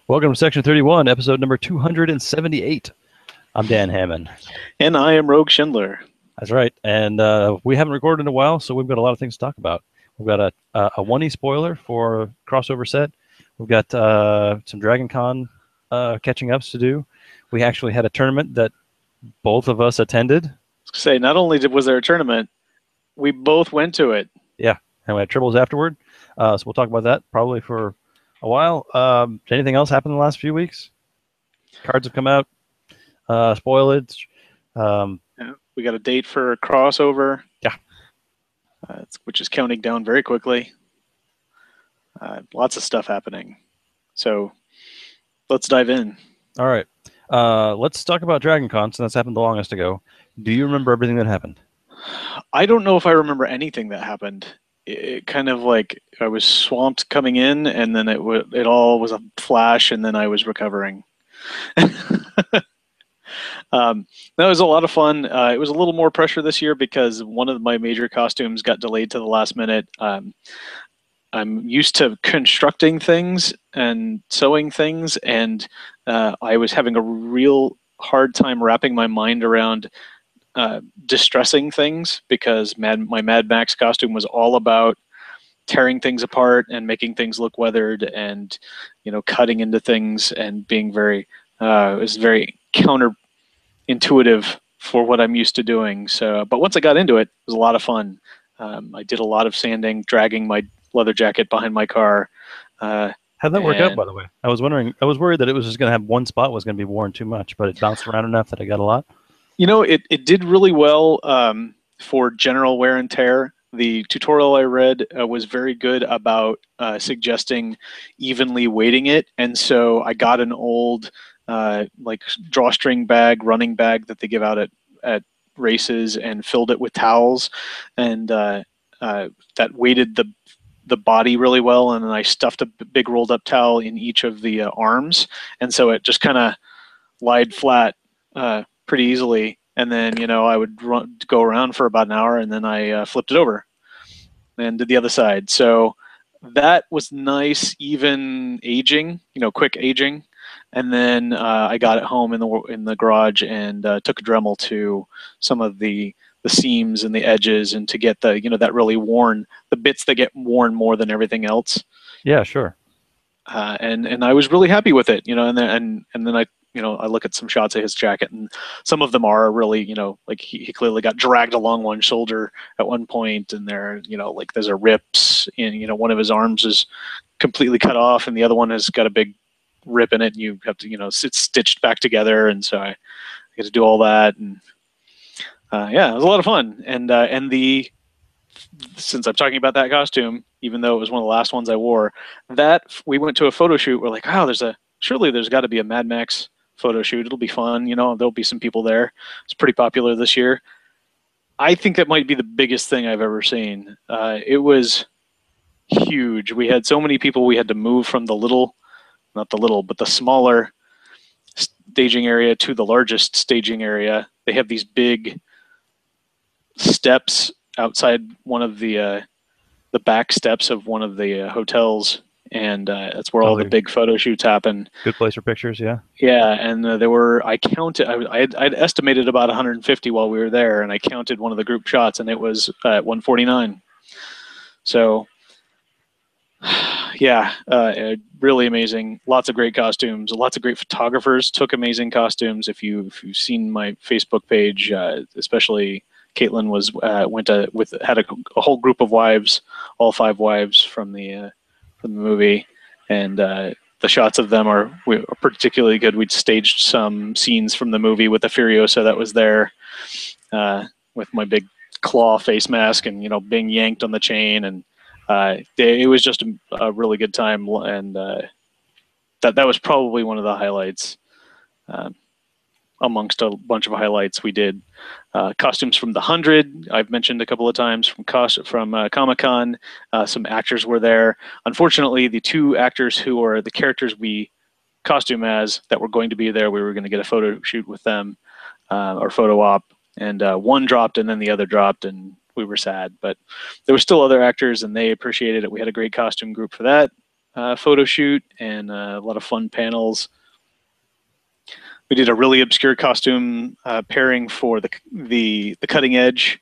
Welcome to Section 31, episode number 278. I'm Dan Hammond. And I am Rogue Schindler. That's right. And we haven't recorded in a while, so we've got a lot of things to talk about. We've got a 1E spoiler for a crossover set. We've got some DragonCon catching ups to do. We actually had a tournament that both of us attended. Say, not only was there a tournament, we both went to it. Yeah, and we had triples afterward. So we'll talk about that probably for a while. Anything else happened in the last few weeks? Cards have come out. Spoilage. Yeah, we got a date for a crossover. Yeah. Which is counting down very quickly. Lots of stuff happening. So let's dive in. All right. Let's talk about DragonCon, since that's happened the longest ago. Do you remember everything that happened? I don't know if I remember anything that happened. It kind of like I was swamped coming in, and then it all was a flash, and then I was recovering. That was a lot of fun. It was a little more pressure this year because one of my major costumes got delayed to the last minute. I'm used to constructing things and sewing things, and I was having a real hard time wrapping my mind around distressing things, because my Mad Max costume was all about tearing things apart and making things look weathered, and cutting into things and being very it was very counterintuitive for what I'm used to doing. So, but once I got into it, it was a lot of fun. I did a lot of sanding, dragging my leather jacket behind my car. How'd that work out, by the way? I was worried that it was just going to have one spot was going to be worn too much, but it bounced around enough that I got a lot. It did really well for general wear and tear. The tutorial I read was very good about suggesting evenly weighting it, and so I got an old like drawstring bag, running bag that they give out at races, and filled it with towels, and that weighted the body really well. And then I stuffed a big rolled up towel in each of the arms, and so it just kind of lied flat pretty easily. And then I would go around for about an hour, and then I flipped it over and did the other side. So that was nice, even aging, quick aging. And then I got it home in the garage and took a Dremel to some of the seams and the edges, and to get the that really worn, the bits that get worn more than everything else. Yeah, sure. And I was really happy with it, and then I I look at some shots of his jacket, and some of them are really, like he clearly got dragged along one shoulder at one point, and there, like there's a rips, and one of his arms is completely cut off, and the other one has got a big rip in it, and you have to, it's stitched back together, and so I get to do all that, and yeah, it was a lot of fun, and since I'm talking about that costume, even though it was one of the last ones I wore, that we went to a photo shoot. We're like, wow, surely there's got to be a Mad Max photo shoot. It'll be fun. There'll be some people there. It's pretty popular this year. I think that might be the biggest thing I've ever seen. It was huge. We had so many people. We had to move from not the little, but the smaller staging area to the largest staging area. They have these big steps outside one of the back steps of one of the hotels, and that's where all the big photo shoots happen. Good place for pictures, yeah. Yeah, and there were, I'd estimated about 150 while we were there, and I counted one of the group shots, and it was at 149. So, yeah, really amazing. Lots of great costumes. Lots of great photographers took amazing costumes. If you've seen my Facebook page, especially Caitlin had a whole group of wives, all 5 wives from the movie, and the shots of them are particularly good. We'd staged some scenes from the movie with the Furiosa that was there, with my big claw face mask, and being yanked on the chain, and it was just a really good time, and that was probably one of the highlights. Amongst a bunch of highlights, we did costumes from the 100. I've mentioned a couple of times from Comic-Con. Some actors were there. Unfortunately, the 2 actors who are the characters we costume as that were going to be there, we were going to get a photo shoot with them, or photo op, and one dropped, and then the other dropped, and we were sad. But there were still other actors, and they appreciated it. We had a great costume group for that. photo shoot and a lot of fun panels. We did a really obscure costume pairing for the Cutting Edge.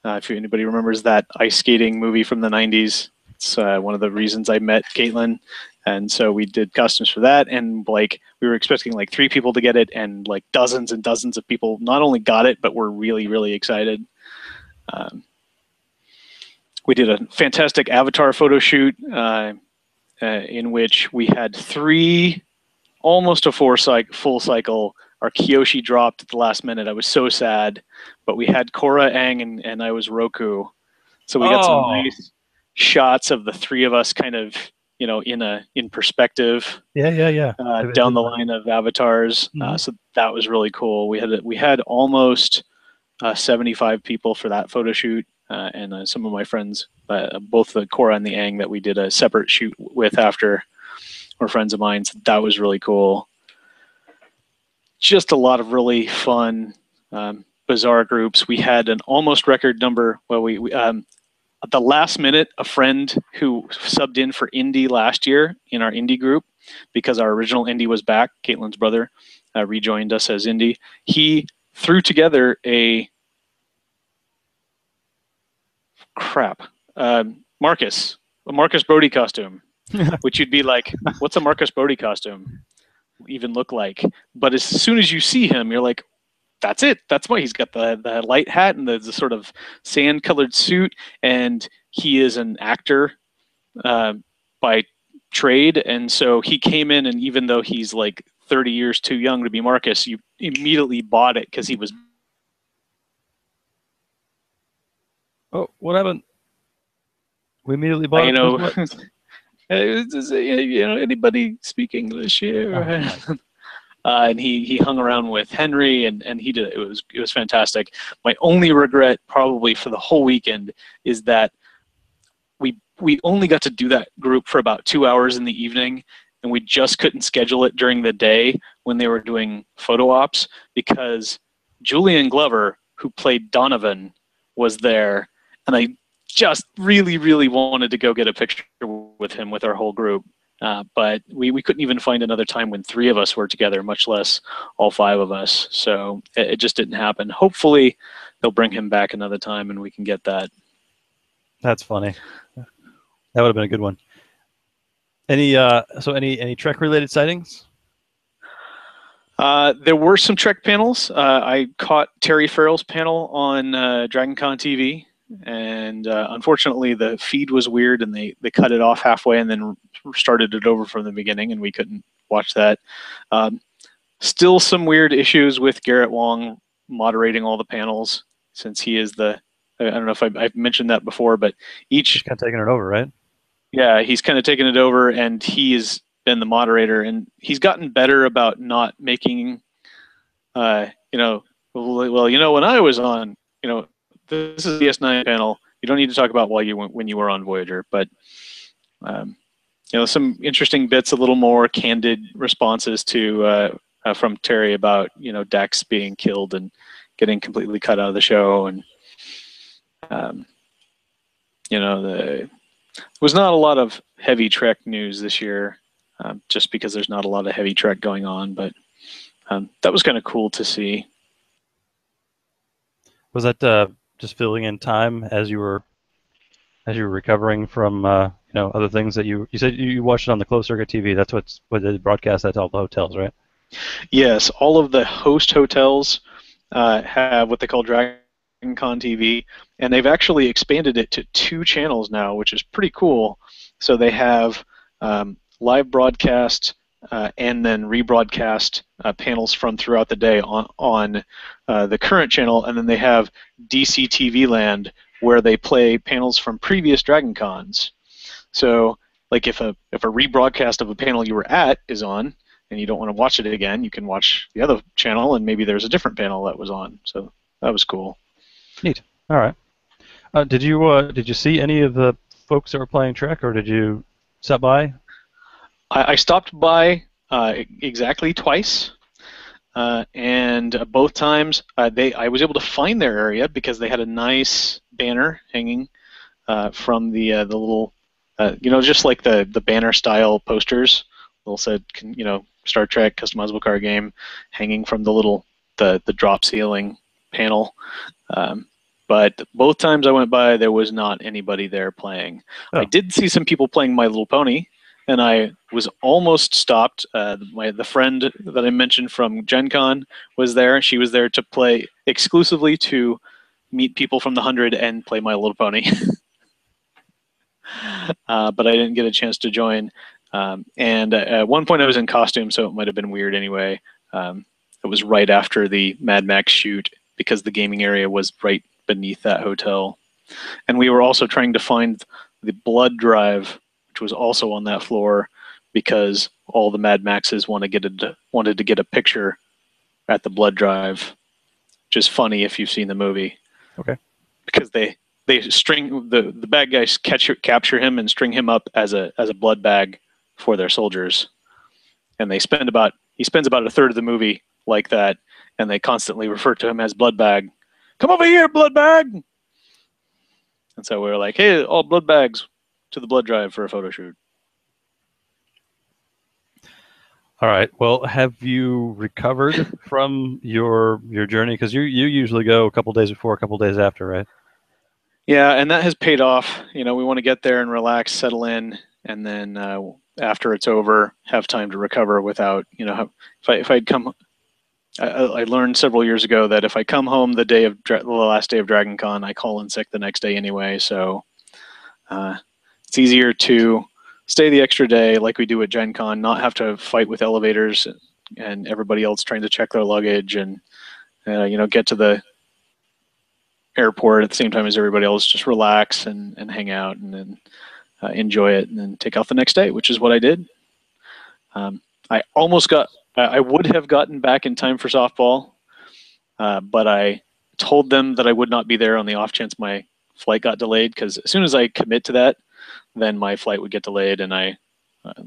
If anybody remembers that ice skating movie from the 90s, it's one of the reasons I met Caitlin. And so we did costumes for that, and like we were expecting like 3 people to get it, and like dozens and dozens of people not only got it but were really, really excited. We did a fantastic avatar photo shoot in which we had 3, almost a full cycle. Our Kyoshi dropped at the last minute. I was so sad, but we had Korra, Aang, and I was Roku, so we got some nice shots of the 3 of us, kind of in perspective. Yeah. Down the line of avatars. Mm-hmm. So that was really cool. We had almost 75 people for that photo shoot, and some of my friends, both the Korra and the Aang that we did a separate shoot with after, were friends of mine. So that was really cool. Just a lot of really fun, bizarre groups. We had an almost record number. Well, we at the last minute, a friend who subbed in for Indy last year in our Indy group, because our original Indy was back, Caitlin's brother rejoined us as Indy. He threw together a Marcus Brody costume, which you'd be like, what's a Marcus Brody costume even look like? But as soon as you see him, you're like, that's it. That's why he's got the light hat and the sort of sand-colored suit, and he is an actor by trade, and so he came in, and even though he's like 30 years too young to be Marcus, you immediately bought it because he was. Oh, what happened? We immediately bought it. Anybody speak English here? Oh, and he hung around with Henry, and he did it. It was fantastic. My only regret, probably for the whole weekend, is that we only got to do that group for about 2 hours in the evening, and we just couldn't schedule it during the day when they were doing photo ops, because Julian Glover, who played Donovan, was there, and I just really, really wanted to go get a picture with him with our whole group. But we couldn't even find another time when 3 of us were together, much less all 5 of us. So it just didn't happen. Hopefully they'll bring him back another time and we can get that. That's funny. That would have been a good one. Any Trek related sightings? There were some Trek panels. I caught Terry Farrell's panel on DragonCon TV. And unfortunately, the feed was weird, and they cut it off halfway and then started it over from the beginning, and we couldn't watch that. Still some weird issues with Garrett Wong moderating all the panels, since he is I don't know if I've mentioned that before, but he's kind of taking it over, right? Yeah, he's kind of taken it over, and he has been the moderator, and he's gotten better about not making, when I was on, this is the DS9 panel. You don't need to talk about when you were on Voyager, but some interesting bits, a little more candid responses to from Terry about Dex being killed and getting completely cut out of the show, and there was not a lot of heavy Trek news this year, just because there's not a lot of heavy Trek going on, but that was kind of cool to see. Was that just filling in time as you were recovering from other things that you said you watched it on the closed circuit TV? That's what they broadcast at all the hotels, right? Yes, all of the host hotels have what they call DragonCon TV, and they've actually expanded it to 2 channels now, which is pretty cool. So they have live broadcast and then rebroadcast panels from throughout the day on the current channel, and then they have DC TV Land, where they play panels from previous DragonCons. So, like if a rebroadcast of a panel you were at is on, and you don't want to watch it again, you can watch the other channel, and maybe there's a different panel that was on. So that was cool. Neat. All right. Did you see any of the folks that were playing Trek, or did you stop by? I stopped by exactly twice, and both times I was able to find their area because they had a nice banner hanging from the little just like the banner style posters. They'll said, Star Trek customizable card game, hanging from the drop ceiling panel. But both times I went by, there was not anybody there playing. Oh. I did see some people playing My Little Pony, and I was almost stopped. The friend that I mentioned from Gen Con was there. She was there to play exclusively to meet people from the 100 and play My Little Pony. But I didn't get a chance to join. And at one point I was in costume, so it might have been weird anyway. It was right after the Mad Max shoot because the gaming area was right beneath that hotel. And we were also trying to find the blood drive, which was also on that floor, because all the Mad Maxes wanted to get a picture at the blood drive, which is funny if you've seen the movie. Okay. Because they string the bad guys capture him and string him up as a blood bag for their soldiers, and he spends about a third of the movie like that, and they constantly refer to him as blood bag. Come over here, blood bag. And so we were like, hey, all blood bags to the blood drive for a photo shoot. All right. Well, have you recovered from your journey? Because you usually go a couple days before, a couple days after, right? Yeah, and that has paid off. We want to get there and relax, settle in, and then after it's over, have time to recover without, if I'd come. I learned several years ago that if I come home the last day of DragonCon, I call in sick the next day anyway. So it's easier to stay the extra day like we do at Gen Con, not have to fight with elevators and everybody else trying to check their luggage and get to the airport at the same time as everybody else, just relax and hang out and then enjoy it and then take off the next day, which is what I did. I would have gotten back in time for softball, but I told them that I would not be there on the off chance my flight got delayed, because as soon as I commit to that, then my flight would get delayed and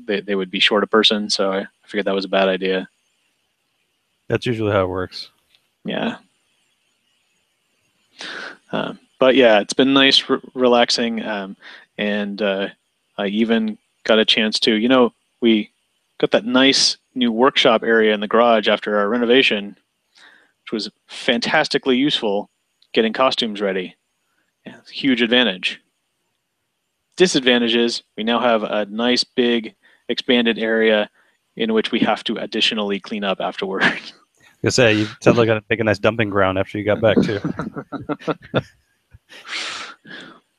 they would be short a person. So I figured that was a bad idea. That's usually how it works. Yeah. But yeah, it's been nice, relaxing, and I even got a chance to, we got that nice new workshop area in the garage after our renovation, which was fantastically useful getting costumes ready. Yeah, it's a huge advantage. Disadvantage is we now have a nice big expanded area in which we have to additionally clean up afterward. I was gonna say, you sound like a nice dumping ground after you got back too.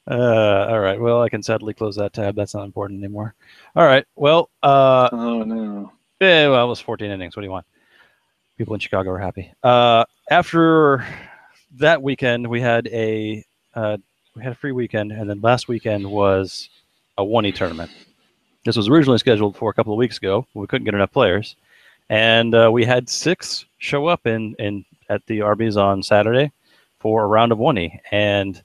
All right. Well, I can sadly close that tab. That's not important anymore. All right. Well. Oh no. Yeah. Well, it was 14 innings. What do you want? People in Chicago are happy. After that weekend, we had a free weekend, and then last weekend was a 1E tournament. This was originally scheduled for a couple of weeks ago. We couldn't get enough players, and we had 6 show up at the Arby's on Saturday for a round of 1E, and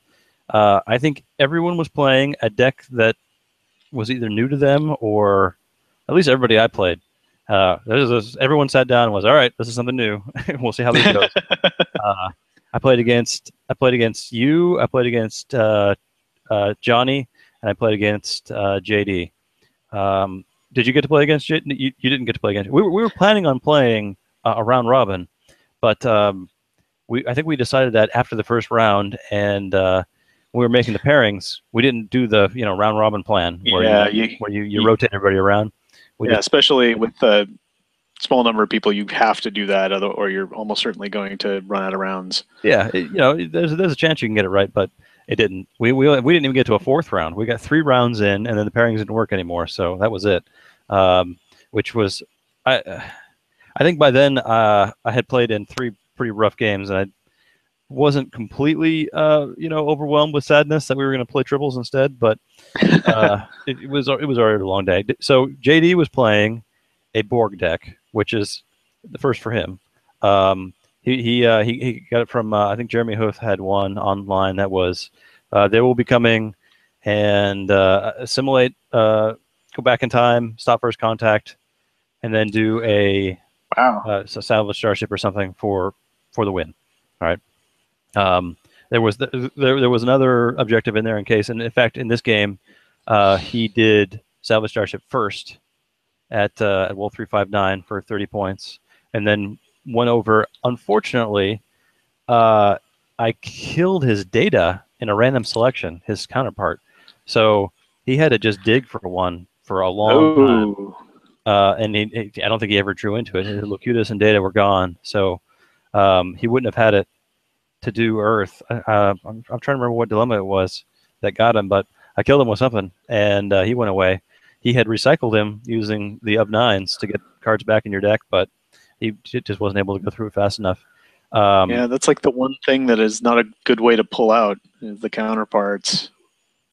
I think everyone was playing a deck that was either new to them, or at least everybody I played. Everyone sat down and was, all right, this is something new. We'll see how this goes. I played against you. I played against Johnny, and I played against JD. Did you get to play against JD? You didn't get to play against. We were planning on playing a round robin, but I think we decided that after the first round, and we were making the pairings. We didn't do the round robin plan where you rotate everybody around. Especially with a small number of people, you have to do that, or you're almost certainly going to run out of rounds. Yeah, there's a chance you can get it right, but it didn't. We didn't even get to a 4th round. We got 3 rounds in, and then the pairings didn't work anymore. So that was it. Which was I think by then I had played in 3 pretty rough games, and I wasn't completely overwhelmed with sadness that we were going to play triples instead, but it was already a long day. So JD was playing a Borg deck, which is the first for him. He got it from I think Jeremy Huth had one online that was They Will Be Coming and assimilate, go back in time, stop first contact, and then do a salvage starship or something for the win. All right. There was another objective in there in case, and in fact, in this game, He did Salvage Starship first at Wolf 359 for 30 points, and then went over. Unfortunately, I killed his data in a random selection, his counterpart. So he had to just dig for one for a long time. Oh. And I don't think he ever drew into it. His Locutus and data were gone. So he wouldn't have had it to do Earth. I'm trying to remember what dilemma it was that got him, but I killed him with something, and he went away. He had recycled him using the of nines to get cards back in your deck, but he just wasn't able to go through it fast enough. Yeah, that's like the one thing that is not a good way to pull out is the counterparts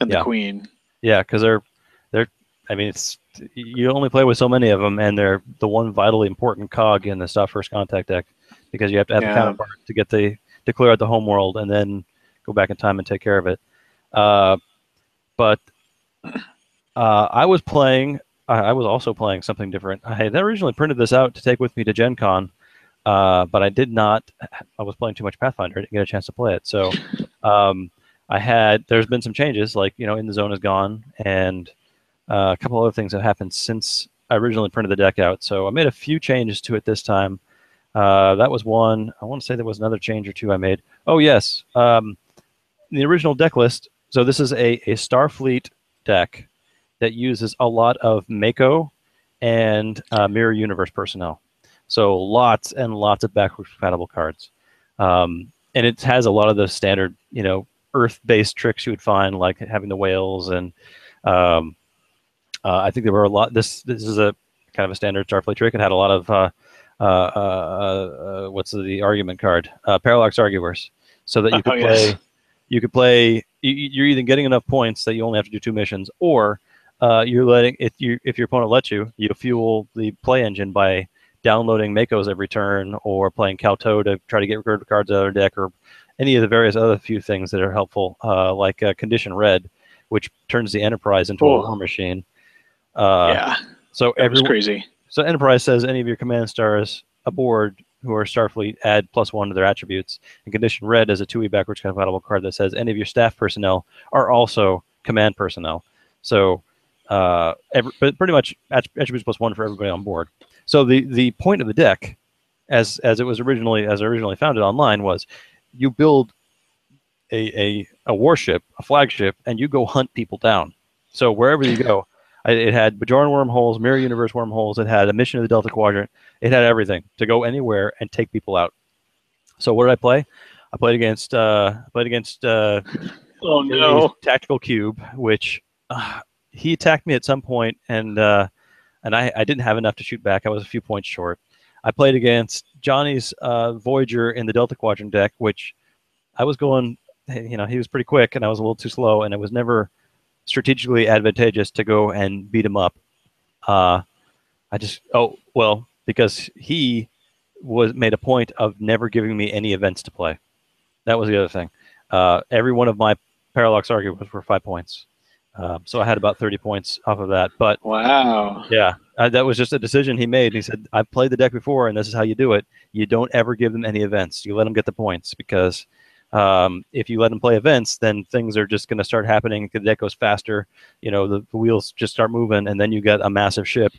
and the Yeah. queen. Yeah, because they're. I mean, it's you only play with so many of them, and they're the one vitally important cog in the Stop First Contact deck because you have to have the Yeah. counterpart to get to clear out the home world and then go back in time and take care of it. But I was playing. I was also playing something different. I had originally printed this out to take with me to Gen Con, but I did not. I was playing too much Pathfinder. I didn't get a chance to play it. So there's been some changes, like, In the Zone is gone, and a couple other things have happened since I originally printed the deck out. So I made a few changes to it this time. That was one. I want to say there was another change or two I made. Oh, yes. The original deck list. So this is a Starfleet deck that uses a lot of Mako and Mirror Universe personnel. So lots and lots of backwards compatible cards. And it has a lot of the standard, Earth-based tricks you would find, like having the whales, and I think there were a lot. This is a kind of a standard Starfleet trick. It had a lot of what's the argument card? Parallax Arguers, so that you could play. Yes. You could play. You're either getting enough points that you only have to do 2 missions, or you're letting if your opponent lets you fuel the play engine by downloading Makos every turn, or playing Kowtow to try to get rid of cards out of their deck, or any of the various other few things that are helpful, like Condition Red, which turns the Enterprise into a war machine. Yeah. So That was crazy. So Enterprise says any of your command stars aboard who are Starfleet add +1 to their attributes. And Condition Red is a 2E backwards compatible card that says any of your staff personnel are also command personnel. So but pretty much attributes +1 for everybody on board. So the point of the deck, as I originally found it online, was you build a warship, a flagship, and you go hunt people down. So wherever you go, it had Bajoran wormholes, Mirror Universe wormholes. It had a mission of the Delta Quadrant. It had everything to go anywhere and take people out. So what did I play? I played against Oh no. Tactical Cube, which he attacked me at some point, and I didn't have enough to shoot back. I was a few points short. I played against Johnny's Voyager in the Delta Quadrant deck, which I was going. He was pretty quick, and I was a little too slow, and it was never strategically advantageous to go and beat him up. Because he made a point of never giving me any events to play. That was the other thing. Every one of my Parallax Arguers were 5 points. So I had about 30 points off of that. But wow. Yeah, that was just a decision he made. He said, I've played the deck before, and this is how you do it. You don't ever give them any events. You let them get the points, because if you let them play events, then things are just going to start happening. The deck goes faster. The wheels just start moving, and then you get a massive ship,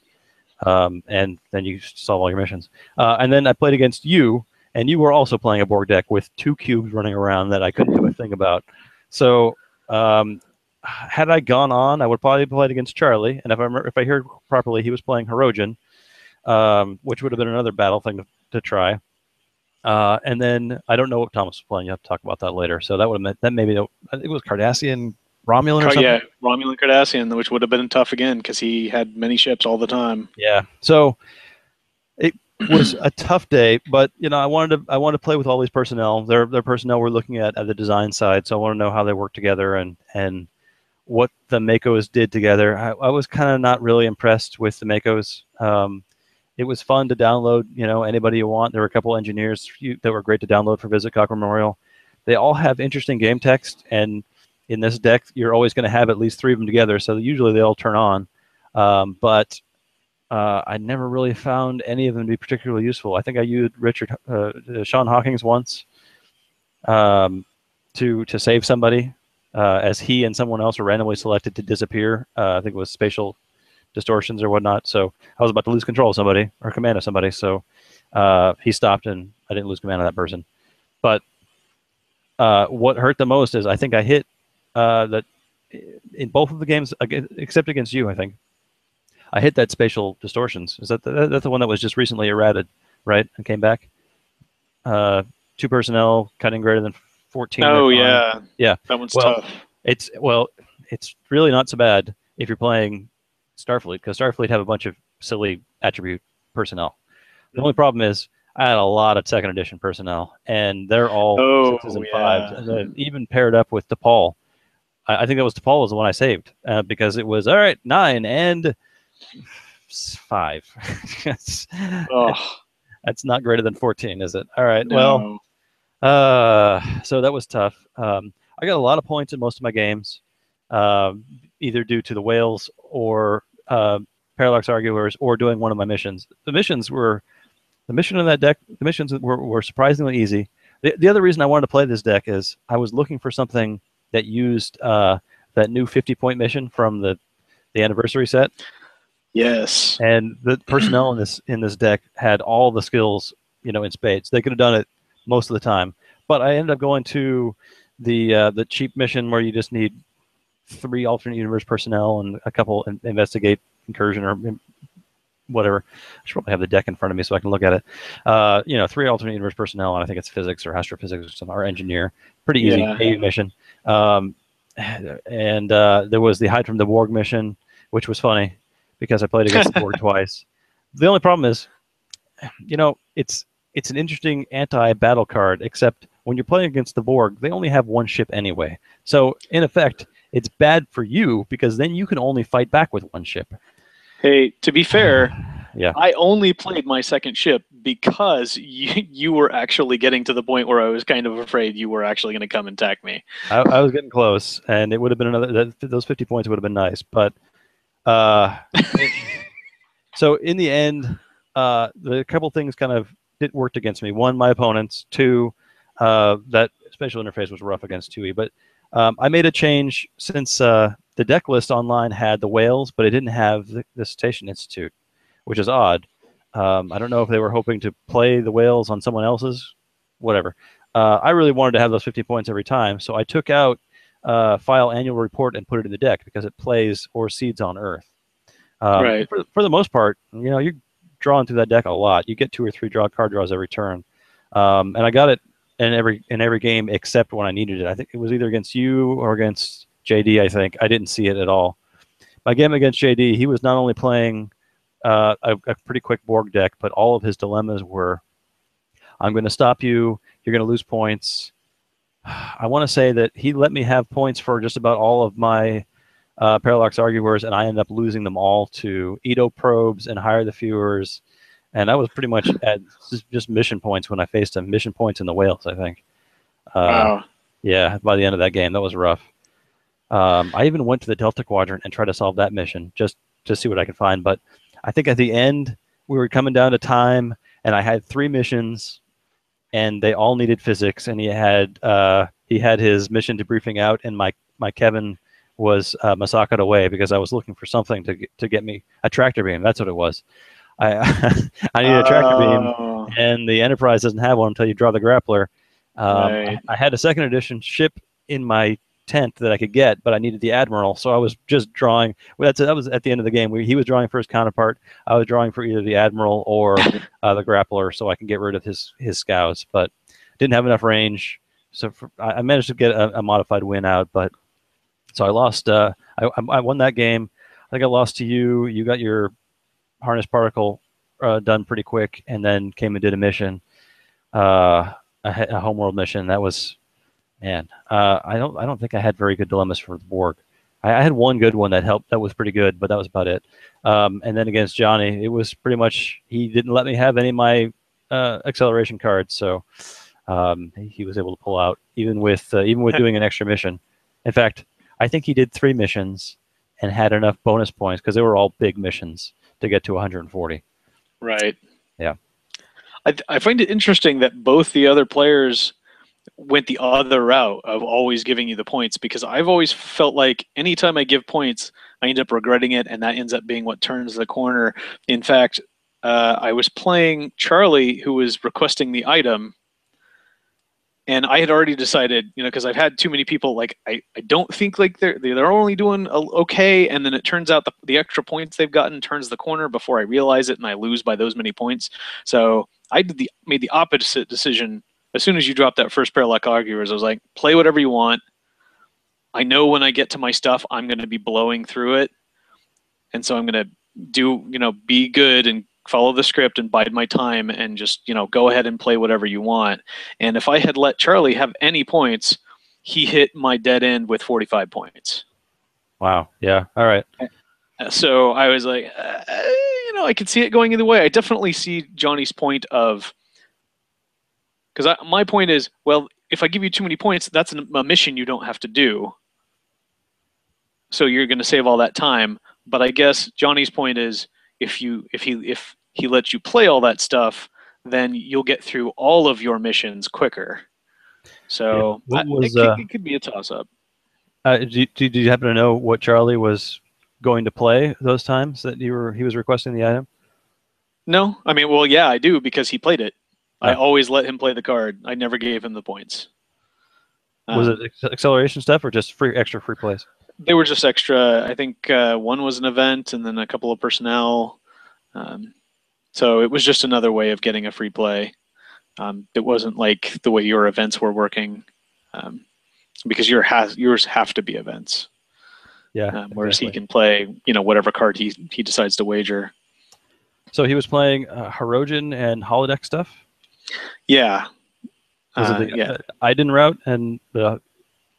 and then you solve all your missions. And then I played against you, and you were also playing a Borg deck with 2 cubes running around that I couldn't do a thing about. So had I gone on, I would probably played against Charlie, and if I heard properly, he was playing Hirogen, which would have been another battle thing to try. And then I don't know what Thomas was playing. You have to talk about that later. So that would have meant that maybe I think it was Cardassian, Romulan, or something. Yeah, Romulan Cardassian, which would have been tough again because he had many ships all the time. Yeah. So it was a tough day, but I wanted to play with all these personnel. Their personnel we're looking at the design side, so I want to know how they work together and what the Makos did together. I was kind of not really impressed with the Makos. It was fun to download, anybody you want. There were a couple engineers that were great to download for Visit Cochrane Memorial. They all have interesting game text, and in this deck, you're always going to have at least 3 of them together, so usually they all turn on. But I never really found any of them to be particularly useful. I think I used Sean Hawkins once to save somebody. as he and someone else were randomly selected to disappear. I think it was spatial distortions or whatnot. So I was about to lose control of somebody or command of somebody. So he stopped, and I didn't lose command of that person. But what hurt the most is I think I hit that in both of the games, except against you, I think. I hit that spatial distortions. Is that's the one that was just recently errated, right? And came back. 2 personnel cutting greater than 14. Oh yeah, yeah. That one's well, tough. It's really not so bad if you're playing Starfleet, because Starfleet have a bunch of silly attribute personnel. The only problem is I had a lot of second edition personnel, and they're all 6s and 5s, and even paired up with DePaul. I think that was DePaul was the one I saved because it was all right 9 and 5. That's not greater than 14, is it? All right. No. Well, so that was tough. I got a lot of points in most of my games, either due to the whales or parallax arguers or doing one of my missions. The mission in that deck. The missions were surprisingly easy. The other reason I wanted to play this deck is I was looking for something that used that new 50-point mission from the anniversary set. Yes. And the personnel in this deck had all the skills, in spades. They could have done it most of the time, but I ended up going to the cheap mission where you just need 3 alternate universe personnel and a couple investigate, incursion, or whatever. I should probably have the deck in front of me so I can look at it. 3 alternate universe personnel, and I think it's physics or astrophysics or something, or engineer. Pretty easy AU mission. And there was the hide from the Borg mission, which was funny because I played against the Borg twice. The only problem is, it's an interesting anti-battle card, except when you're playing against the Borg, they only have 1 ship anyway. So, in effect, it's bad for you because then you can only fight back with 1 ship. Hey, to be fair, yeah, I only played my second ship because you were actually getting to the point where I was kind of afraid you were actually going to come and attack me. I was getting close, and it would have been those 50 points would have been nice. But so in the end, the couple things kind of worked against me. 1, my opponents. 2, that special interface was rough against 2E. But I made a change since the deck list online had the whales, but it didn't have the Cetacean Institute, which is odd. I don't know if they were hoping to play the whales on someone else's, whatever. I really wanted to have those 50 points every time, so I took out file annual report and put it in the deck because it plays or seeds on Earth. Right. For the most part, you're drawing through that deck a lot. You get 2 or 3 card draws every turn, and I got it in every game except when I needed it. I think it was either against you or against JD. I think I didn't see it at all. My game against JD, he was not only playing a pretty quick Borg deck, but all of his dilemmas were, I'm going to stop you. You're going to lose points. I want to say that he let me have points for just about all of my parallax arguers, and I ended up losing them all to Edo probes and hire the viewers. And I was pretty much at just mission points when I faced him. Mission points in the whales, I think. Wow. Yeah, by the end of that game, that was rough. I even went to the Delta Quadrant and tried to solve that mission just to see what I could find. But I think at the end, we were coming down to time, and I had 3 missions, and they all needed physics. And he had his mission debriefing out, and my Kevin was Masaka'd away because I was looking for something to get me a tractor beam. That's what it was. I need a tractor beam, and the Enterprise doesn't have one until you draw the grappler. Right. I had a second edition ship in my tent that I could get, but I needed the Admiral, so I was just drawing. That was at the end of the game. He was drawing for his counterpart. I was drawing for either the Admiral or the grappler, so I can get rid of his scows, but didn't have enough range. So I managed to get a modified win out, but so I lost. I won that game. I think I lost to you. You got your harness particle done pretty quick, and then came and did a mission, a homeworld mission. That was, man. I don't think I had very good dilemmas for the Borg. I had one good one that helped. That was pretty good, but that was about it. And then against Johnny, it was pretty much he didn't let me have any of my acceleration cards, so he was able to pull out even with doing an extra mission. In fact, I think he did 3 missions and had enough bonus points because they were all big missions to get to 140. Right. Yeah. I find it interesting that both the other players went the other route of always giving you the points, because I've always felt like anytime I give points, I end up regretting it, and that ends up being what turns the corner. In fact, I was playing Charlie, who was requesting the item, and I had already decided, because I've had too many people, like I don't think like they're only doing okay, and then it turns out the extra points they've gotten turns the corner before I realize it, and I lose by those many points. So I made the opposite decision. As soon as you dropped that first pair of luck arguers, I was like, play whatever you want. I know when I get to my stuff, I'm going to be blowing through it, and so I'm going to be good and follow the script and bide my time and just, go ahead and play whatever you want. And if I had let Charlie have any points, he hit my dead end with 45 points. Wow. Yeah. All right. So I was like, I could see it going either way. I definitely see Johnny's point of, because my point is, well, if I give you too many points, that's a mission you don't have to do. So you're going to save all that time. But I guess Johnny's point is, if he lets you play all that stuff, then you'll get through all of your missions quicker. So yeah. it could be a toss-up. Did you happen to know what Charlie was going to play those times that he was requesting the item? No, I mean, well, yeah, I do, because he played it. I always let him play the card. I never gave him the points. Was it acceleration stuff or just extra free plays? They were just extra. I think one was an event, and then a couple of personnel. So it was just another way of getting a free play. It wasn't like the way your events were working, because yours have to be events. Yeah. Whereas he can play, whatever card he decides to wager. So he was playing Hirogen and holodeck stuff? Yeah. Was it the Iden route and the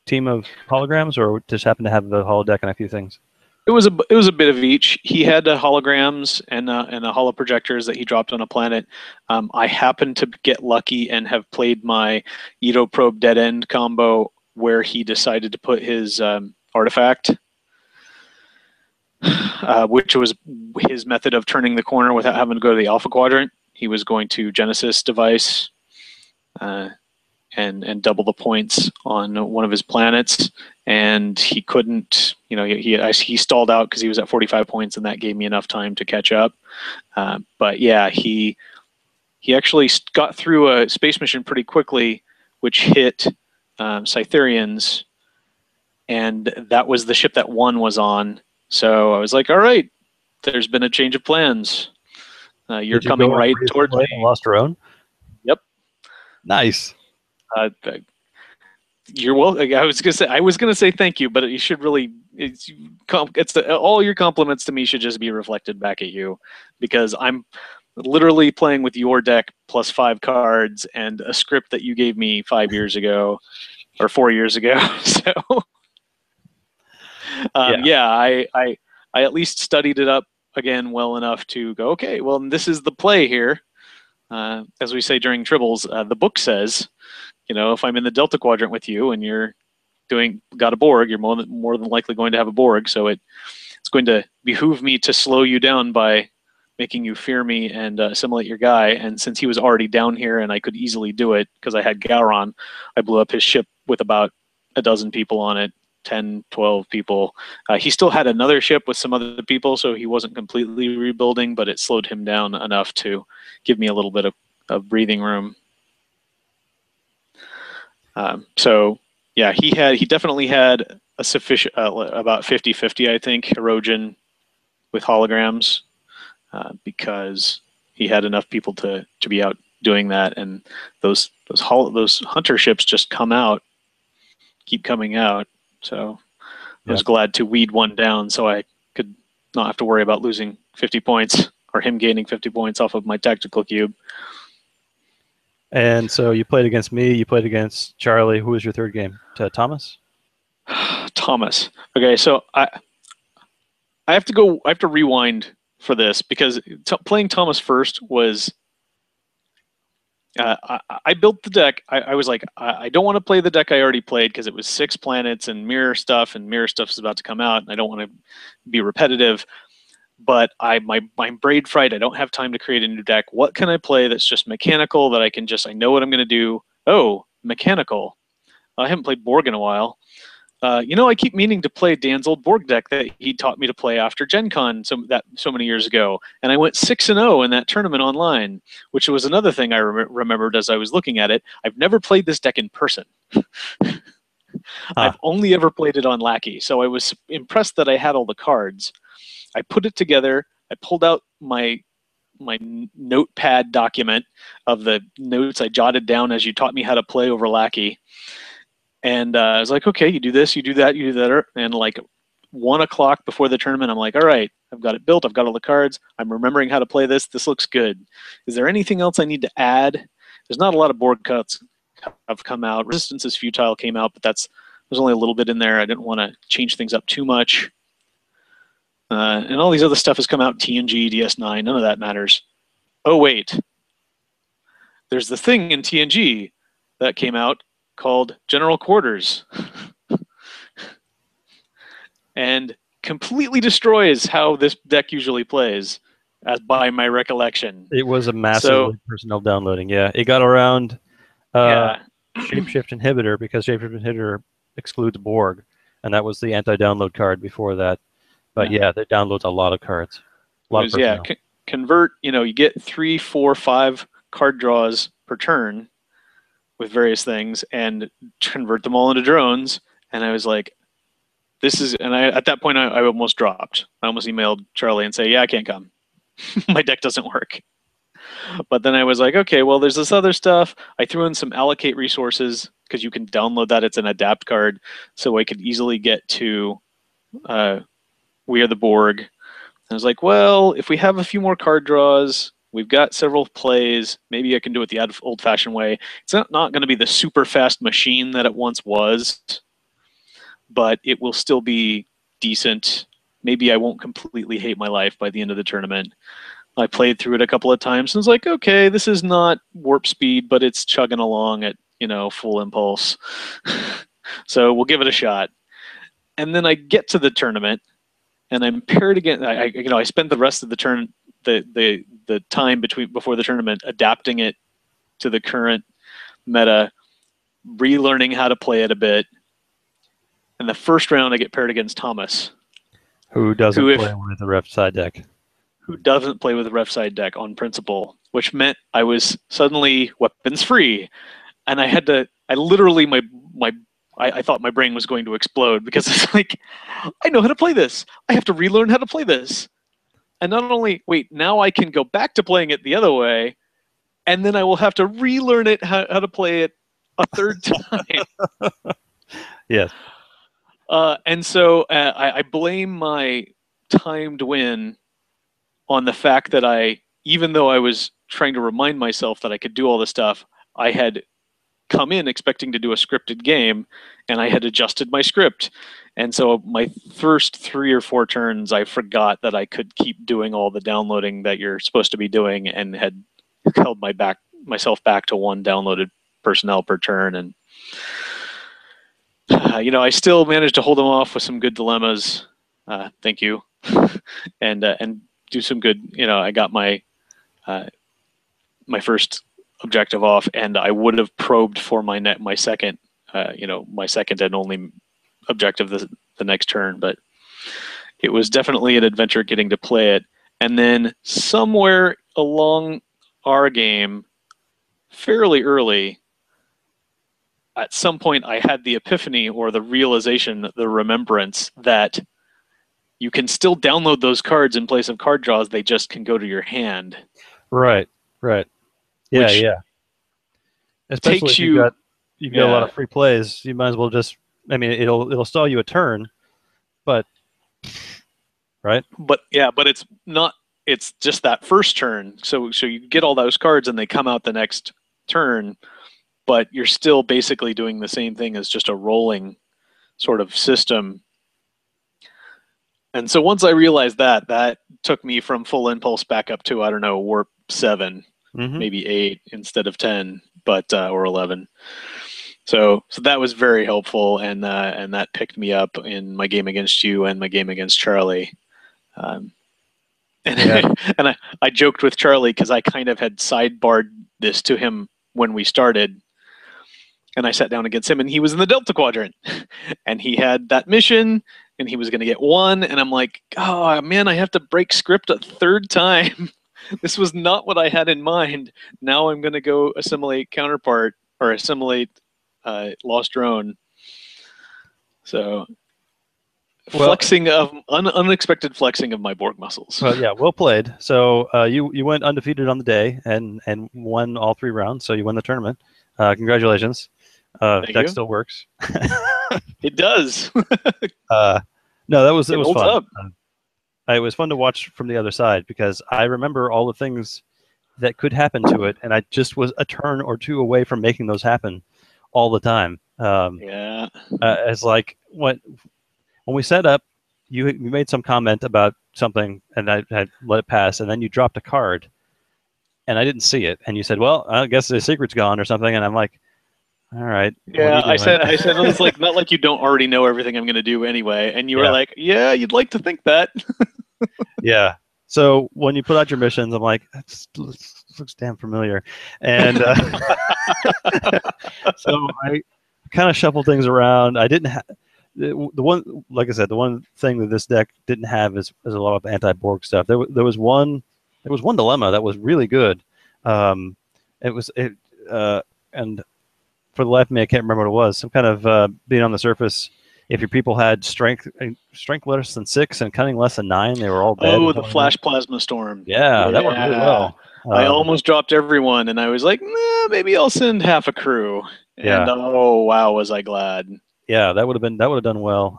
team of holograms, or just happened to have the holodeck and a few things? It was a bit of each. He had holograms and the holo projectors that he dropped on a planet. I happened to get lucky and have played my Edo Probe Dead End combo where he decided to put his artifact, which was his method of turning the corner without having to go to the Alpha Quadrant. He was going to Genesis device and double the points on one of his planets, and he couldn't. He stalled out because he was at 45 points, and that gave me enough time to catch up. But yeah, he actually got through a space mission pretty quickly, which hit Cytherians, and that was the ship that one was on. So I was like, all right, there's been a change of plans. You're coming right towards me. Lost her own? Yep. Nice. You're well. I was gonna say thank you, but you should really. All your compliments to me should just be reflected back at you, because I'm literally playing with your deck plus 5 cards and a script that you gave me 5 years ago or 4 years ago. So I at least studied it up again well enough to go, okay, well, this is the play here. As we say during Tribbles, the book says, if I'm in the Delta Quadrant with you and you're got a Borg, you're more than likely going to have a Borg. So it's going to behoove me to slow you down by making you fear me and assimilate your guy. And since he was already down here and I could easily do it because I had Gowron, I blew up his ship with about a dozen people on it, 10, 12 people. He still had another ship with some other people, so he wasn't completely rebuilding, but it slowed him down enough to give me a little bit of breathing room. So yeah, he definitely had a sufficient, about 50-50, I think, Hirogen with holograms, because he had enough people to be out doing that, and those hunter ships just keep coming out. So I was glad to weed one down so I could not have to worry about losing 50 points or him gaining 50 points off of my tactical cube. And so you played against me, you played against Charlie. Who was your third game? Thomas? Thomas. Okay, so I have to rewind for this, because playing Thomas first was I built the deck. I was like, I don't want to play the deck I already played because it was 6 planets and mirror stuff is about to come out, and I don't want to be repetitive. But my Braid Fright, I don't have time to create a new deck. What can I play that's just mechanical that I know what I'm going to do? Oh, mechanical. I haven't played Borg in a while. I keep meaning to play Dan's old Borg deck that he taught me to play after Gen Con so many years ago. And I went 6-0 in that tournament online, which was another thing I remembered as I was looking at it. I've never played this deck in person. I've only ever played it on Lackey, so I was impressed that I had all the cards. I put it together. I pulled out my notepad document of the notes I jotted down as you taught me how to play over Lackey. And I was like, okay, you do this, you do that, you do that. And like 1 o'clock before the tournament, I'm like, all right, I've got it built. I've got all the cards. I'm remembering how to play this. This looks good. Is there anything else I need to add? There's not a lot of board cuts have come out. Resistance is Futile came out, but there's only a little bit in there. I didn't want to change things up too much. And all these other stuff has come out, TNG, DS9, none of that matters. Oh, wait. There's the thing in TNG that came out called General Quarters. And completely destroys how this deck usually plays, as by my recollection. It was a massively personnel downloading, yeah. It got around Shapeshift Inhibitor because Shapeshift Inhibitor excludes Borg, and that was the anti-download card before that. But yeah, it downloads a lot of cards. Convert, you get 3, 4, 5 card draws per turn with various things and convert them all into drones. And I was like, at that point I almost dropped. I almost emailed Charlie and say, yeah, I can't come. My deck doesn't work. But then I was like, okay, well, there's this other stuff. I threw in some allocate resources because you can download that. It's an adapt card. So I could easily get to We Are the Borg. I was like, well, if we have a few more card draws, we've got several plays, maybe I can do it the old-fashioned way. It's not going to be the super fast machine that it once was, but it will still be decent. Maybe I won't completely hate my life by the end of the tournament. I played through it a couple of times and was like, okay, this is not warp speed, but it's chugging along at, full impulse. So we'll give it a shot. And then I get to the tournament, and I'm paired again. I spent the rest of the turn, the time before the tournament, adapting it to the current meta, relearning how to play it a bit. And the first round, I get paired against Thomas, who doesn't play with the ref side deck. Who doesn't play with the ref side deck on principle, which meant I was suddenly weapons free, and I had to. I literally I thought my brain was going to explode because it's like, I know how to play this. I have to relearn how to play this. And not only, now I can go back to playing it the other way, and then I will have to relearn it how to play it a third time. Yes. And so I blame my timed win on the fact that even though I was trying to remind myself that I could do all this stuff, I had come in expecting to do a scripted game, and I had adjusted my script. And so my first 3 or 4 turns, I forgot that I could keep doing all the downloading that you're supposed to be doing, and had held myself back to 1 downloaded personnel per turn. And I still managed to hold them off with some good dilemmas. Thank you, and do some good. I got my first objective off, and I would have probed for my second and only objective the next turn, but it was definitely an adventure getting to play it. And then somewhere along our game, fairly early, at some point I had the epiphany or the realization, the remembrance that you can still download those cards in place of card draws. They just can go to your hand. Right. Yeah. Especially if you've got a lot of free plays, you might as well just. I mean, it'll stall you a turn, but right. But it's not. It's just that first turn. So you get all those cards and they come out the next turn, but you're still basically doing the same thing as just a rolling sort of system. And so once I realized that took me from full impulse back up to, I don't know, warp 7, maybe 8 instead of 10, but or 11. So that was very helpful, and that picked me up in my game against you and my game against Charlie. And I joked with Charlie because I kind of had sidebarred this to him when we started. and I sat down against him, and he was in the Delta Quadrant, and he had that mission, and he was going to get one, and I'm like, oh man, I have to break script a third time. This was not what I had in mind. Now I'm going to go assimilate counterpart or assimilate lost drone. So flexing of unexpected flexing of my Borg muscles. Well, yeah, well played. So you went undefeated on the day and won all 3 rounds. So you won the tournament. Congratulations. Thank Deck you. still works. It does. No, it was holds fun. up. It was fun to watch from the other side because I remember all the things that could happen to it, and I just was a turn or two away from making those happen all the time. Yeah. It's like when we set up, you made some comment about something, and I let it pass, and then you dropped a card, and I didn't see it, and you said, "Well, I guess the secret's gone" or something, and I'm like, "All right." Yeah, I said it's like not like you don't already know everything I'm going to do anyway, and you were like, "Yeah, you'd like to think that." Yeah. So when you put out your missions, I'm like, this looks damn familiar, and so I kind of shuffled things around. I didn't have the one, like I said, the one thing that this deck didn't have is a lot of anti-Borg stuff. There was one dilemma that was really good. And for the life of me, I can't remember what it was. Some kind of being on the surface. If your people had strength less than 6 and cunning less than 9, they were all dead. Oh, the flash plasma storm. Yeah, that worked really well. I almost dropped everyone, and I was like, nah, maybe I'll send half a crew. And oh wow, was I glad. Yeah, that would have done well.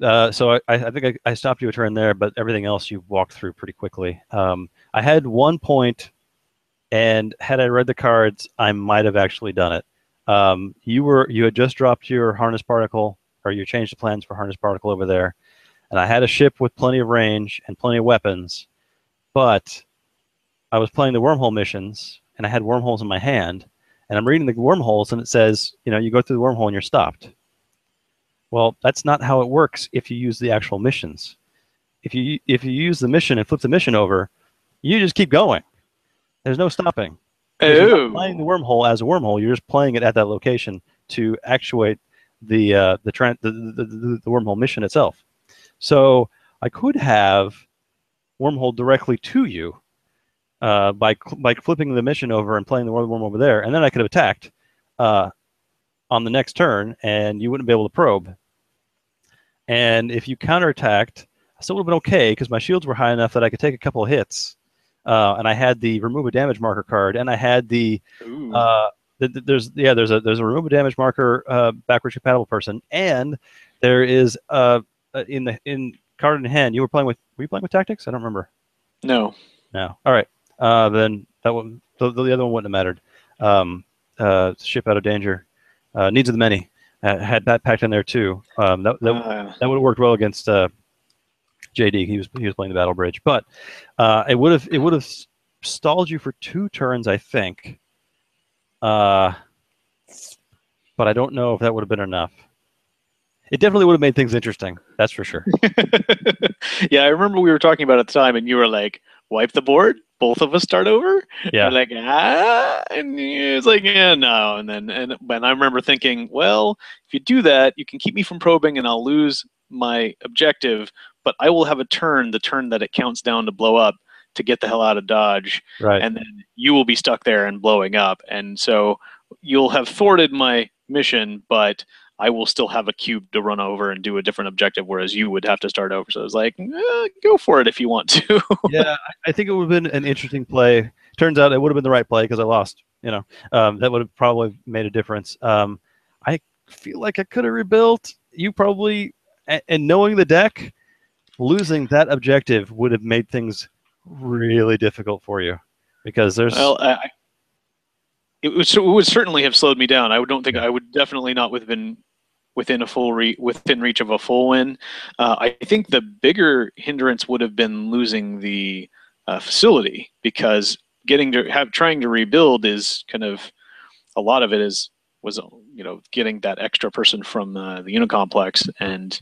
So I think I stopped you a turn there, but everything else you walked through pretty quickly. I had 1 point, and had I read the cards, I might have actually done it. You had just dropped your harness particle, or you changed the plans for harness particle over there, and I had a ship with plenty of range and plenty of weapons, but I was playing the wormhole missions, and I had wormholes in my hand, and I'm reading the wormholes, and it says, you go through the wormhole and you're stopped. Well, that's not how it works if you use the actual missions. If you use the mission and flip the mission over, you just keep going. There's no stopping. You're not playing the wormhole as a wormhole. You're just playing it at that location to actuate the wormhole mission itself. So I could have wormhole directly to you by flipping the mission over and playing the wormhole over there, and then I could have attacked on the next turn, and you wouldn't be able to probe. And if you counterattacked, I still would have been okay because my shields were high enough that I could take a couple of hits. And I had the remove a damage marker card, and I had there's a remove a damage marker backwards compatible person, and there is in card in hand. Were you playing with tactics? I don't remember. No. All right. Then that one, the other one wouldn't have mattered. Ship out of danger. Needs of the many. Had that packed in there too. That would have worked well against JD. He was playing the battle bridge, but it would have stalled you for 2 turns, I think. But I don't know if that would have been enough. It definitely would have made things interesting. That's for sure. Yeah, I remember we were talking about it at the time, and you were like, "Wipe the board. Both of us start over." Yeah. Like and he was like, "Yeah, no." And I remember thinking, well, if you do that, you can keep me from probing, and I'll lose my objective, but I will have the turn that it counts down to blow up to get the hell out of Dodge. Right. And then you will be stuck there and blowing up. And so you'll have thwarted my mission, but I will still have a cube to run over and do a different objective, whereas you would have to start over. So I was like, go for it if you want to. Yeah, I think it would have been an interesting play. Turns out it would have been the right play because I lost. That would have probably made a difference. I feel like I could have rebuilt. You probably, and knowing the deck, losing that objective would have made things really difficult for you because there's. Well, it would certainly have slowed me down. I don't think I would definitely not have been within reach of a full win. I think the bigger hindrance would have been losing the facility, because trying to rebuild is kind of, a lot of it was getting that extra person from the Unicomplex, and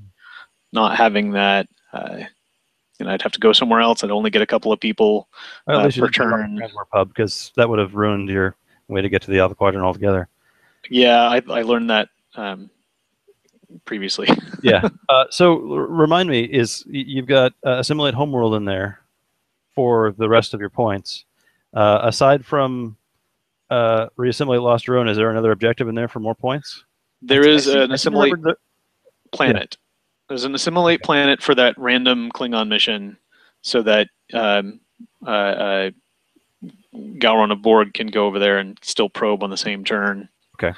not having that. I'd have to go somewhere else. I'd only get a couple of people per turn. Pub, because that would have ruined your way to get to the Alpha Quadrant altogether. Yeah, I learned that previously. Yeah. So remind me, you've got Assimilate Homeworld in there for the rest of your points. Aside from Reassimilate Lost Ruin, is there another objective in there for more points? There is an I seem to assimilate remember planet. Yeah. There's an assimilate planet for that random Klingon mission, so that Gowron of Borg can go over there and still probe on the same turn. Okay.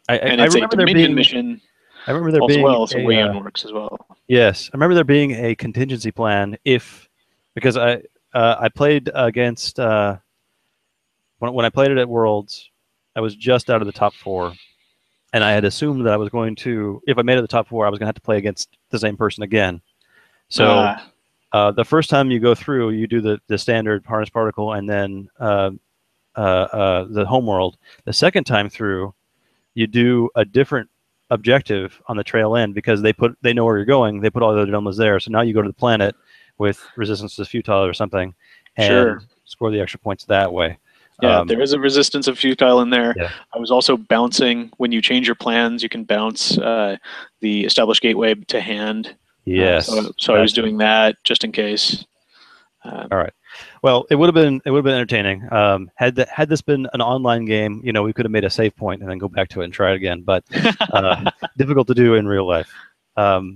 And I it's a remember there Dominion being mission. I remember there as being well, so Wayon works as well. Yes, I remember there being a contingency plan because I played against when I played it at Worlds, I was just out of the top 4, and I had assumed that I was going to, if I made it the top 4, I was going to have to play against the same person again. So the first time you go through, you do the standard harness particle and then the homeworld. The second time through, you do a different objective on the trail end because they know where you're going. They put all the other dilemmas there. So now you go to the planet with resistance to futile or something and score the extra points that way. Yeah, there is a resistance of futile in there. Yeah. I was also bouncing. When you change your plans, you can bounce the established gateway to hand. Yes. So I was doing that just in case. All right. Well, it would have been entertaining. Had this been an online game, we could have made a save point and then go back to it and try it again. But difficult to do in real life.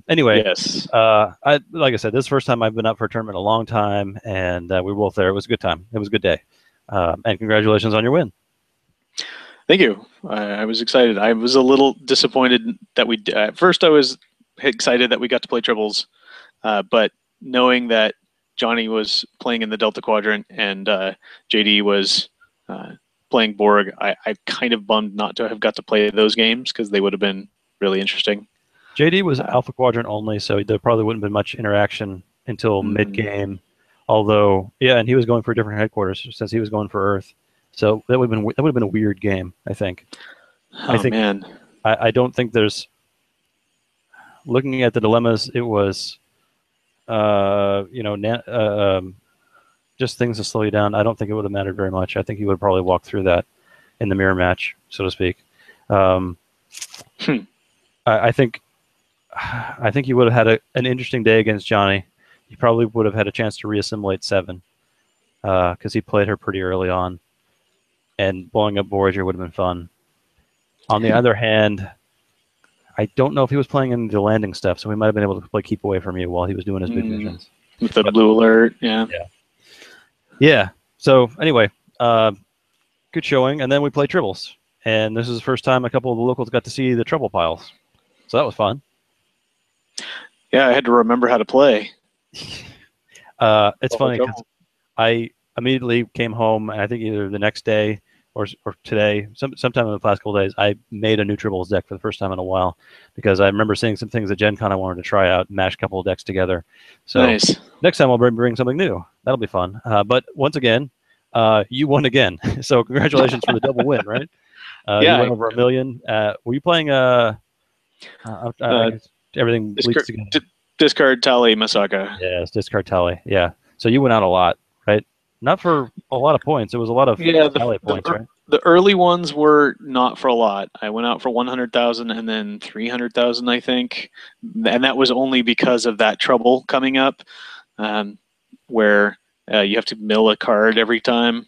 Anyway, yes. Like I said, this is the first time I've been up for a tournament in a long time, and we were both there. It was a good time. It was a good day. And congratulations on your win. Thank you. I was excited. I was a little disappointed that at first I was excited that we got to play triples, but knowing that Johnny was playing in the Delta Quadrant and JD was playing Borg, I kind of bummed not to have got to play those games because they would have been really interesting. JD was Alpha Quadrant only, so there probably wouldn't have been much interaction until mid-game. Although, yeah, and he was going for different headquarters since he was going for Earth, so that would have been a weird game. I think. Man, I don't think there's. Looking at the dilemmas, it was, just things to slow you down. I don't think it would have mattered very much. I think he would probably walk through that in the mirror match, so to speak. I think you would have had an interesting day against Johnny. You probably would have had a chance to reassimilate 7 because he played her pretty early on, and blowing up Voyager would have been fun. On the other hand, I don't know if he was playing in the landing stuff, so he might have been able to play keep away from you while he was doing his big missions. With the blue alert, yeah. Yeah. So anyway, good showing, and then we played triples, and this is the first time a couple of the locals got to see the trouble piles, so that was fun. Yeah, I had to remember how to play. It's funny because I immediately came home, and I think either the next day or today, sometime in the past couple days, I made a new triples deck for the first time in a while because I remember seeing some things at Gen Con I wanted to try out, mash a couple of decks together. So nice. Next time I'll bring something new. That'll be fun. But once again, you won again. So congratulations for the double win, right? You went over 1 million. Were you playing everything bleeds together? Discard Tally Masaka. Yes, discard Tally. Yeah. So you went out a lot, right? Not for a lot of points. It was a lot of Tally points, right? The early ones were not for a lot. I went out for 100,000 and then 300,000, I think, and that was only because of that trouble coming up, where you have to mill a card every time.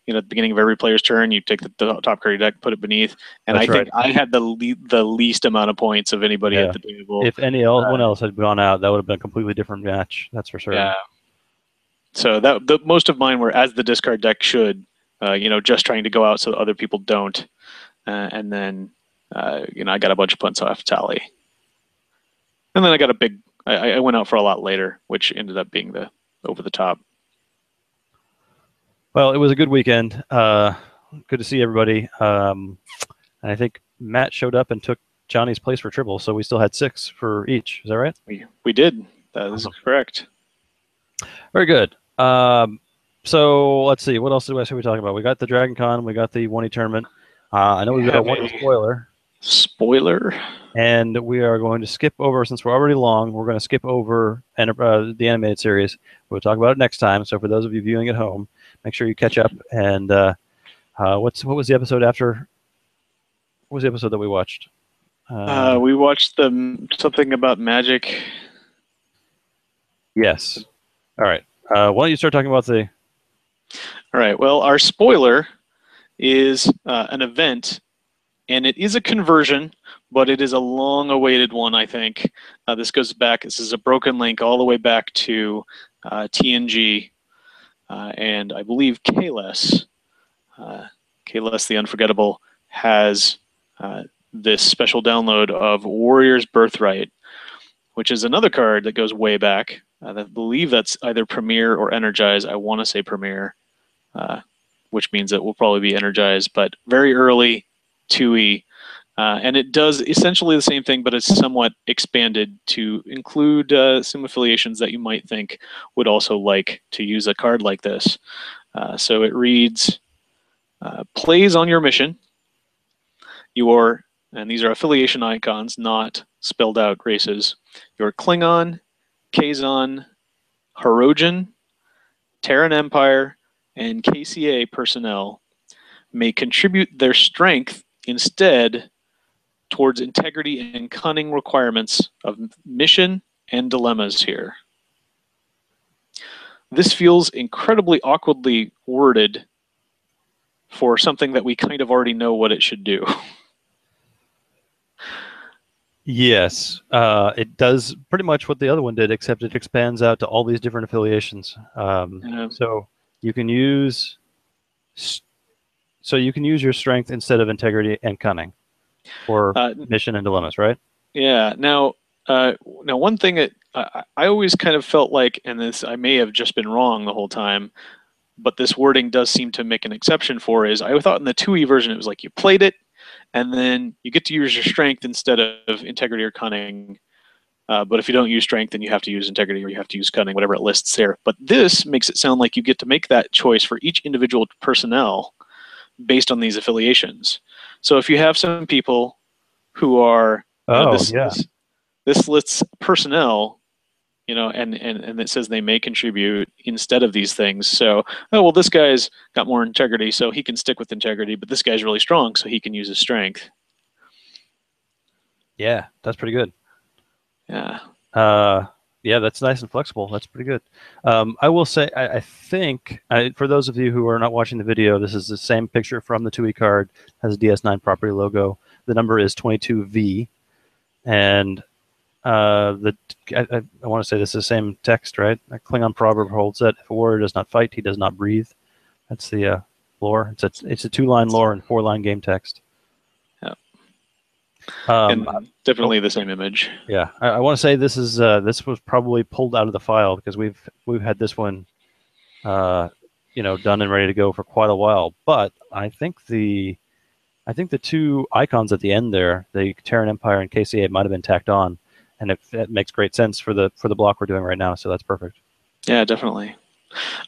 At the beginning of every player's turn, you take the top card of your deck, put it beneath, and I think I had the least amount of points of anybody at the table. If anyone else had gone out, that would have been a completely different match. That's for sure. Yeah. So most of mine were as the discard deck should, just trying to go out so that other people don't, and then I got a bunch of points off Tally, and then I got I went out for a lot later, which ended up being the over the top. Well, it was a good weekend. Good to see everybody. And I think Matt showed up and took Johnny's place for triple, so we still had 6 for each. Is that right? We did. That is correct. Very good. So let's see. What else should we talk about? We got the DragonCon. We got the 1E tournament. I know we've got a 1E spoiler. Spoiler. And we are going to skip over, since we're already long, we're going to skip over the animated series. We'll talk about it next time. So for those of you viewing at home, make sure you catch up. And what was the episode after What was the episode that we watched? We watched something about magic. Yes. All right. Why don't you start talking about the? All right. Well, our spoiler is an event, and it is a conversion, but it is a long-awaited one, I think. This goes back. This is a broken link all the way back to TNG, and I believe Kahless, Kahless the Unforgettable, has this special download of Warrior's Birthright, which is another card that goes way back. I believe that's either Premier or Energize. I want to say Premier, which means it will probably be Energize, but very early 2E. And it does essentially the same thing, but it's somewhat expanded to include some affiliations that you might think would also like to use a card like this. So it reads, plays on your mission. And these are affiliation icons, not spelled out races. Your Klingon, Kazon, Hirogen, Terran Empire, and KCA personnel may contribute their strength instead towards integrity and cunning requirements of mission and dilemmas here. This feels incredibly awkwardly worded for something that we kind of already know what it should do. Yes, it does pretty much what the other one did, except it expands out to all these different affiliations. So you can use, your strength instead of integrity and cunning for mission and dilemmas, right? Yeah. Now one thing that I always kind of felt like, and this I may have just been wrong the whole time, but this wording does seem to make an exception for, is I thought in the 2E version it was like you played it, and then you get to use your strength instead of integrity or cunning. But if you don't use strength, then you have to use integrity or you have to use cunning, whatever it lists there. But this makes it sound like you get to make that choice for each individual personnel based on these affiliations. So if you have some people who are this lists personnel, and it says they may contribute instead of these things. So, this guy's got more integrity, so he can stick with integrity, but this guy's really strong, so he can use his strength. Yeah, that's pretty good. Yeah. Yeah, that's nice and flexible. That's pretty good. I will say, I think, for those of you who are not watching the video, this is the same picture from the 2E card, has a DS9 property logo. The number is 22V, and I want to say this is the same text, right? A Klingon proverb holds that if a warrior does not fight, he does not breathe. That's the lore. It's a 2-line lore and 4-line game text. Yeah. And definitely the same image. Yeah, I want to say this was probably pulled out of the file because we've had this one, done and ready to go for quite a while. But I think the two icons at the end there, the Terran Empire and KCA, might have been tacked on. And it makes great sense for the block we're doing right now, so that's perfect. Yeah, definitely.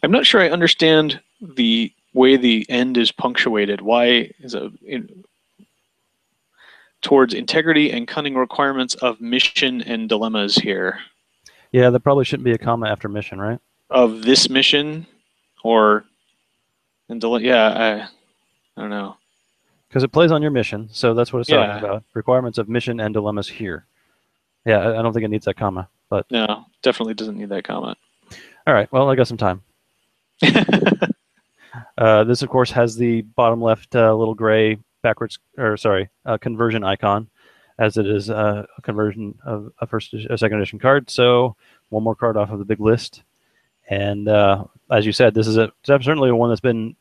I'm not sure I understand the way the end is punctuated. Why is it towards integrity and cunning requirements of mission and dilemmas here? Yeah, there probably shouldn't be a comma after mission, right? Of this mission, I don't know. Because it plays on your mission, so that's what it's talking about. Requirements of mission and dilemmas here. Yeah, I don't think it needs that comma, but no, definitely doesn't need that comma. All right, well, I got some time. This, of course, has the bottom left little gray conversion icon, as it is a conversion of a second edition card. So one more card off of the big list, and as you said, this is certainly one that's been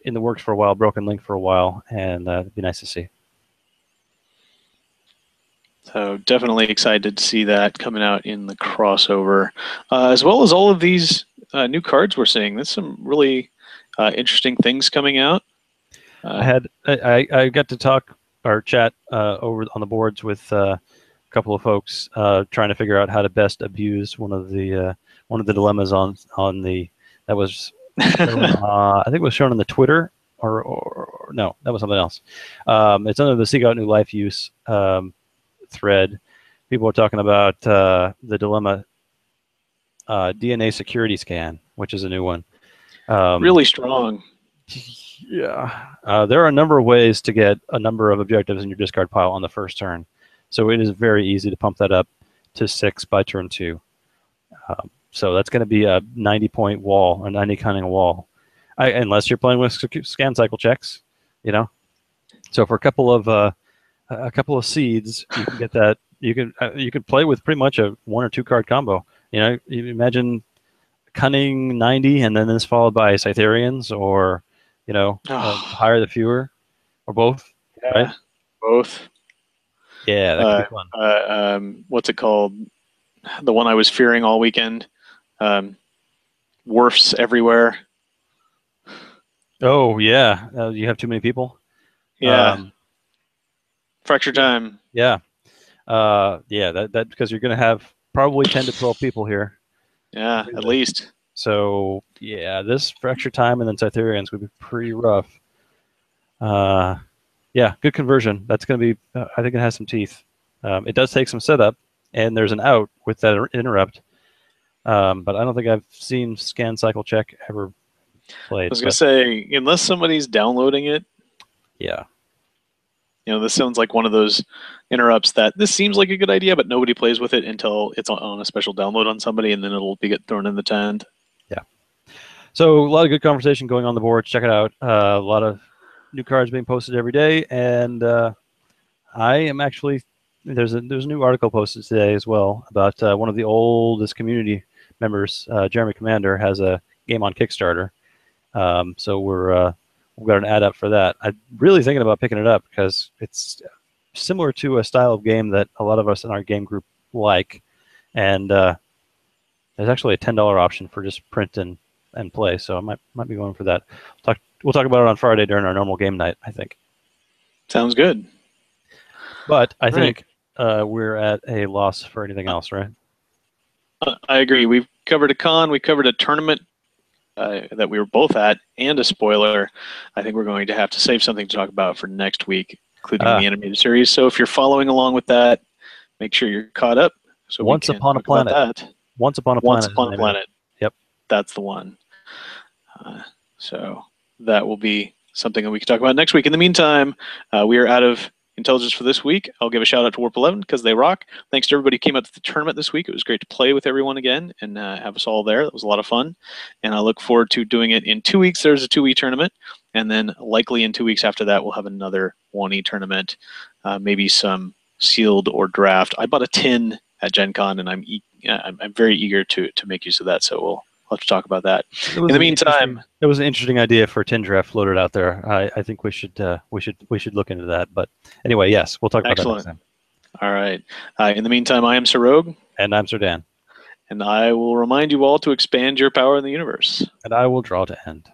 in the works for a while, broken link for a while, and it'd be nice to see. So definitely excited to see that coming out in the crossover, as well as all of these new cards we're seeing. There's some really interesting things coming out. I got to talk or chat over on the boards with a couple of folks trying to figure out how to best abuse one of the dilemmas on the that was shown, I think it was shown on the Twitter or no, that was something else. It's under the Seek Out New Life use thread. People are talking about the dilemma DNA security scan, which is a new one. Really strong. Yeah. There are a number of ways to get a number of objectives in your discard pile on the first turn. So it is very easy to pump that up to 6 by turn 2. So that's going to be a 90-point wall, a 90 cunning wall, unless you're playing with scan cycle checks, you know. So for a couple of seeds, you can get that. You can play with pretty much a 1 or 2 card combo. You know, you imagine cunning 90, and then this followed by Cytherians, or the Oh, higher the fewer, or both, right? yeah, both. Yeah, that could be fun. What's it called? The one I was fearing all weekend. Um, Wharfs everywhere. Oh yeah, you have too many people. Yeah, Um, fracture yeah, time. yeah, yeah. That because you're going to have probably 10 to 12 people here to Yeah, do at this. least. So yeah, this for extra time and then Cytherians would be pretty rough. Uh, yeah, good conversion. That's going to be. I think it has some teeth. It does take some setup, and there's an out with that interrupt. But I don't think I've seen scan cycle check ever I played. was gonna But say, unless somebody's downloading it, yeah, this sounds like one of those interrupts that this seems like a good idea, but nobody plays with it until it's on a special download on somebody, and then it'll be get thrown in the tent. yeah. So a lot of good conversation going on the board. Check it out. A lot of new cards being posted every day, and I am actually there's a new article posted today as well about one of the oldest community members, Jeremy Commander, has a game on Kickstarter. So we've got an ad up for that. I'm really thinking about picking it up because it's similar to a style of game that a lot of us in our game group like, and there's actually a $10 option for just print and play. So I might be going for that. We'll talk about it on Friday during our normal game night, I think. Sounds good. But I All right. think we're at a loss for anything else, right? I agree. We've covered a con, we covered a tournament that we were both at, and a spoiler. I think we're going to have to save something to talk about for next week, including the animated series. So if you're following along with that, make sure you're caught up so we Once can Upon a talk about Planet. that. Once Upon a Once Planet is the Upon a name of it. Planet. Yep. That's the one. So that will be something that we can talk about next week. In the meantime, we are out of intelligence for this week. I'll give a shout out to Warp 11 because they rock. Thanks to everybody who came out to the tournament this week. It was great to play with everyone again and have us all there. That was a lot of fun. And I look forward to doing it in 2 weeks. There's a 2-week tournament. And then likely in 2 weeks after that, we'll have another 1E tournament, maybe some sealed or draft. I bought a tin at Gen Con, and I'm very eager to make use of that. So we'll have to talk about that. In the meantime, it was an interesting idea for tin draft floated out there. I think we should look into that. But anyway, yes, we'll talk about that next excellent. time. All right. In the meantime, I am Sir Rogue. And I'm Sir Dan. And I will remind you all to expand your power in the universe. And I will draw to end.